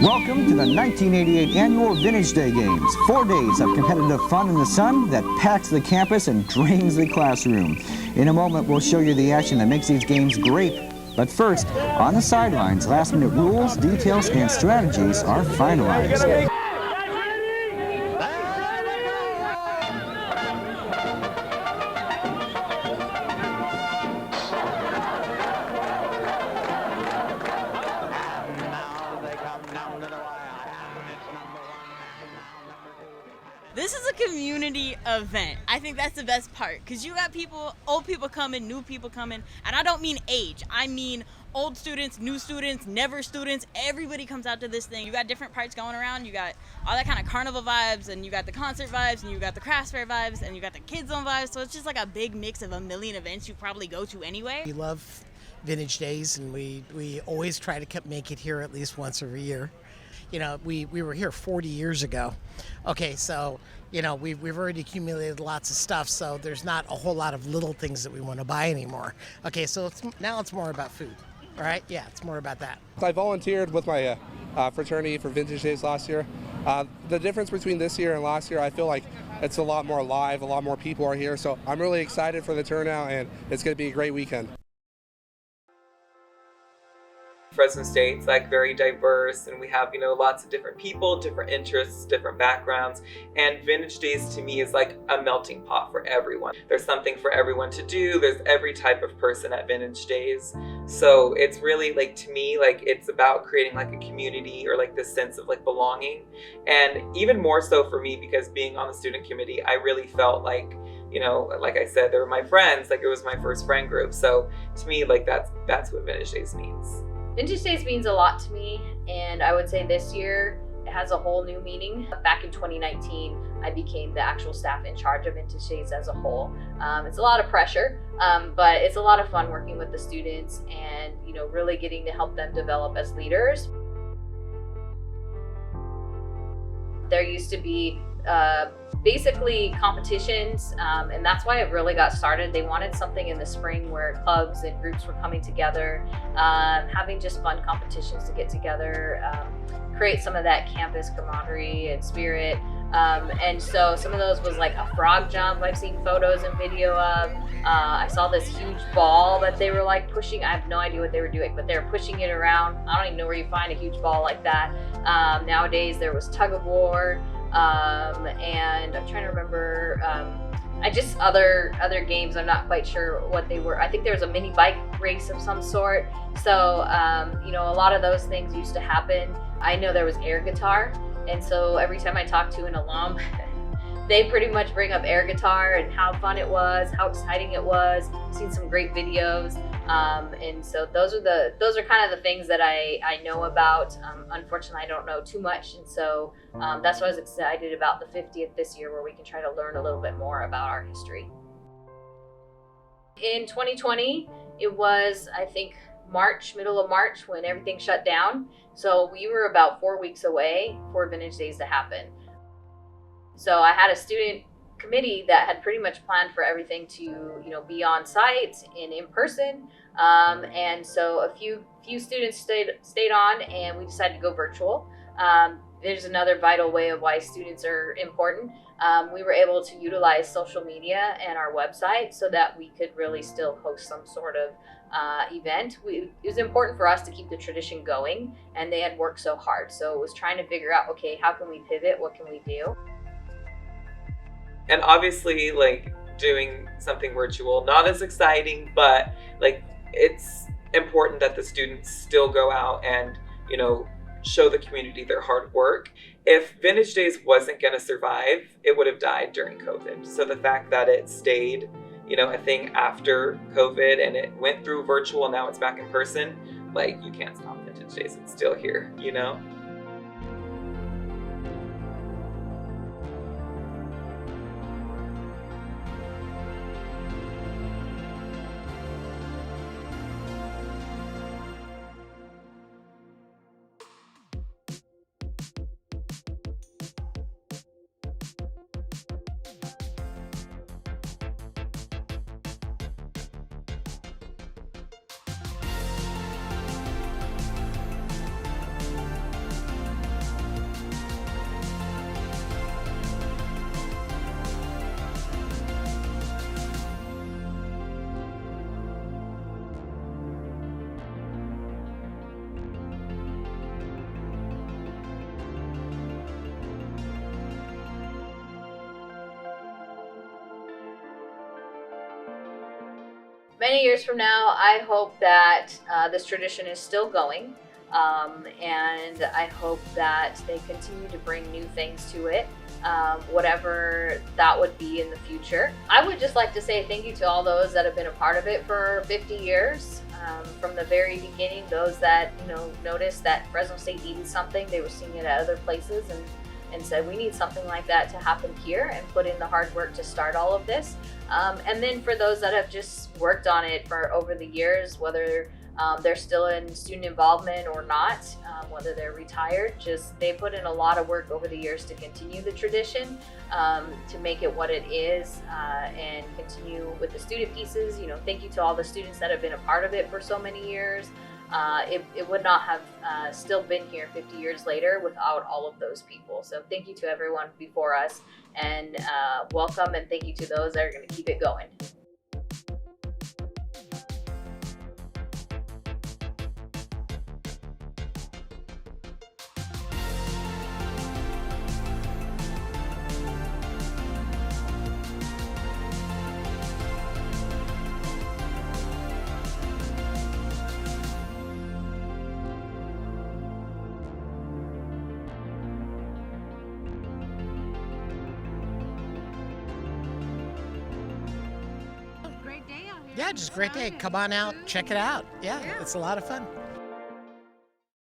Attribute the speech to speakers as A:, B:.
A: Welcome to the 1988 annual Vintage Day Games. 4 days of competitive fun in the sun that packs the campus and drains the classroom. In a moment, we'll show you the action that makes these games great. But first, on the sidelines, last-minute rules, details, and strategies are finalized.
B: This is a community event. I think that's the best part because you got people, old people coming, new people coming, and I don't mean age. I mean old students, new students, never students. Everybody comes out to this thing. You got different parts going around. You got all that kind of carnival vibes, and you got the concert vibes, and you got the craft fair vibes, and you got the kids zone vibes. So it's just like a big mix of a million events you probably go to anyway.
C: We love Vintage Days, and we always try to make it here at least once every year. You know, we were here 40 years ago. Okay, so, you know, we've already accumulated lots of stuff, so there's not a whole lot of little things that we want to buy anymore. Okay, so now it's more about food, all right? Yeah, it's more about that.
D: I volunteered with my fraternity for Vintage Days last year. The difference between this year and last year, I feel like it's a lot more live, a lot more people are here, so I'm really excited for the turnout, and it's going to be a great weekend.
E: Fresno State's like very diverse, and we have, you know, lots of different people, different interests, different backgrounds, and Vintage Days to me is like a melting pot for everyone. There's something for everyone to do. There's every type of person at Vintage Days. So it's really like, to me, like it's about creating like a community or like this sense of like belonging. And even more so for me, because being on the student committee, I really felt like, you know, like I said, they were my friends, like it was my first friend group. So to me, like that's what Vintage Days means.
F: Vintage Days means a lot to me, and I would say this year it has a whole new meaning. Back in 2019, I became the actual staff in charge of Vintage Days as a whole. It's a lot of pressure, but it's a lot of fun working with the students and, you know, really getting to help them develop as leaders. There used to be basically competitions, and that's why it really got started. They wanted something in the spring where clubs and groups were coming together, having just fun competitions to get together, create some of that campus camaraderie and spirit. And so some of those was like a frog jump I've seen photos and video of. I saw this huge ball that they were like pushing. I have no idea what they were doing, but they were pushing it around. I don't even know where you find a huge ball like that. Nowadays there was tug of war, and I'm trying to remember, other games. I'm not quite sure what they were. I think there was a mini bike race of some sort. So, you know, a lot of those things used to happen. I know there was air guitar. And so every time I talk to an alum, they pretty much bring up air guitar and how fun it was, how exciting it was. I've seen some great videos. And so those are kind of the things that I know about. Unfortunately, I don't know too much. And so that's why I was excited about the 50th this year, where we can try to learn a little bit more about our history. In 2020, it was, I think, middle of March, when everything shut down. So we were about 4 weeks away for Vintage Days to happen. So I had a student committee that had pretty much planned for everything to, you know, be on site and in person. And so a few students stayed on, and we decided to go virtual. There's another vital way of why students are important. We were able to utilize social media and our website so that we could really still host some sort of event. It was important for us to keep the tradition going, and they had worked so hard. So it was trying to figure out, okay, how can we pivot? What can we do?
E: And obviously, like, doing something virtual, not as exciting, but like it's important that the students still go out and, you know, show the community their hard work. If Vintage Days wasn't going to survive, it would have died during COVID. So the fact that it stayed, you know, a thing after COVID, and it went through virtual, now it's back in person, like, you can't stop Vintage Days. It's still here, you know?
F: Many years from now, I hope that this tradition is still going, and I hope that they continue to bring new things to it, whatever that would be in the future. I would just like to say thank you to all those that have been a part of it for 50 years. From the very beginning, those that noticed that Fresno State needed something, they were seeing it at other places and said we need something like that to happen here, and put in the hard work to start all of this. And then for those that have just worked on it for over the years, whether they're still in student involvement or not, whether they're retired, just they put in a lot of work over the years to continue the tradition, to make it what it is, and continue with the student pieces. Thank you to all the students that have been a part of it for so many years. It would not have still been here 50 years later without all of those people. So thank you to everyone before us, and welcome, and thank you to those that are going to keep it going.
C: Yeah, just a great day. Come on out, check it out. Yeah, it's a lot of fun.